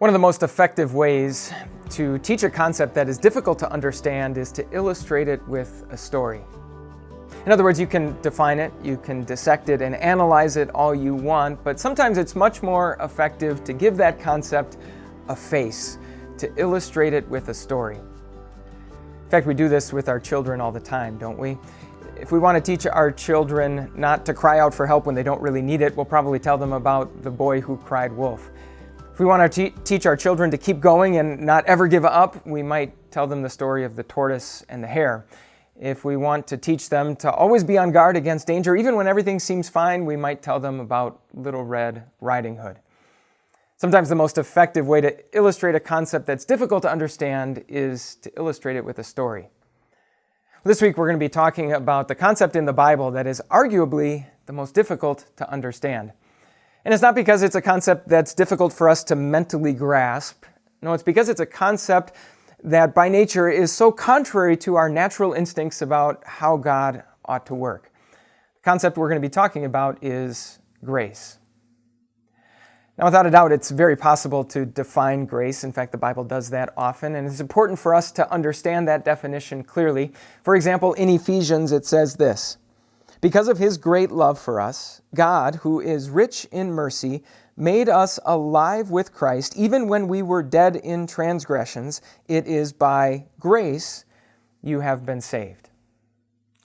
One of the most effective ways to teach a concept that is difficult to understand is to illustrate it with a story. In other words, you can define it, you can dissect it and analyze it all you want, but sometimes it's much more effective to give that concept a face, to illustrate it with a story. In fact, we do this with our children all the time, don't we? If we want to teach our children not to cry out for help when they don't really need it, we'll probably tell them about the boy who cried wolf. If we want to teach our children to keep going and not ever give up, we might tell them the story of the tortoise and the hare. If we want to teach them to always be on guard against danger, even when everything seems fine, we might tell them about Little Red Riding Hood. Sometimes the most effective way to illustrate a concept that's difficult to understand is to illustrate it with a story. This week we're going to be talking about the concept in the Bible that is arguably the most difficult to understand. And it's not because it's a concept that's difficult for us to mentally grasp. No, it's because it's a concept that by nature is so contrary to our natural instincts about how God ought to work. The concept we're going to be talking about is grace. Now, without a doubt, it's very possible to define grace. In fact, the Bible does that often, and it's important for us to understand that definition clearly. For example, in Ephesians, it says this: "Because of His great love for us, God, who is rich in mercy, made us alive with Christ, even when we were dead in transgressions. It is by grace you have been saved."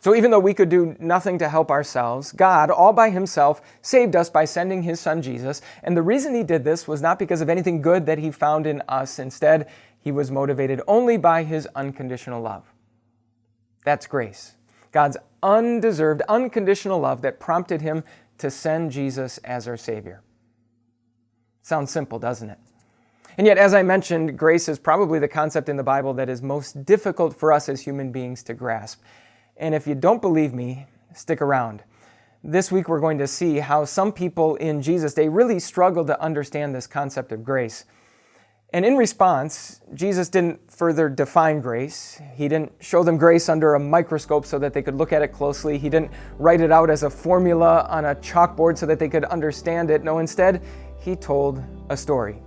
So even though we could do nothing to help ourselves, God, all by Himself, saved us by sending His Son Jesus. And the reason He did this was not because of anything good that He found in us. Instead, He was motivated only by His unconditional love. That's grace. God's undeserved, unconditional love that prompted Him to send Jesus as our Savior. Sounds simple, doesn't it? And yet, as I mentioned, grace is probably the concept in the Bible that is most difficult for us as human beings to grasp. And if you don't believe me, stick around. This week we're going to see how some people in Jesus' day really struggled to understand this concept of grace. And in response, Jesus didn't further define grace. He didn't show them grace under a microscope so that they could look at it closely. He didn't write it out as a formula on a chalkboard so that they could understand it. No, instead, He told a story.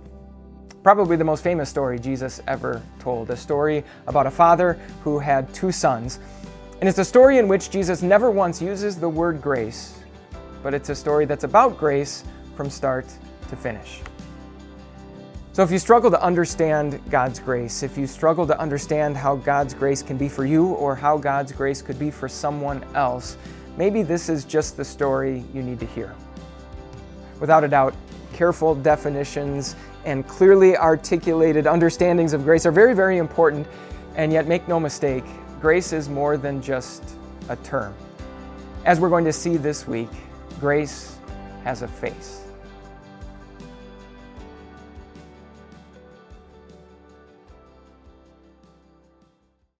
Probably the most famous story Jesus ever told. A story about a father who had two sons. And it's a story in which Jesus never once uses the word grace, but it's a story that's about grace from start to finish. So if you struggle to understand God's grace, if you struggle to understand how God's grace can be for you or how God's grace could be for someone else, maybe this is just the story you need to hear. Without a doubt, careful definitions and clearly articulated understandings of grace are very, very important, and yet make no mistake, grace is more than just a term. As we're going to see this week, grace has a face.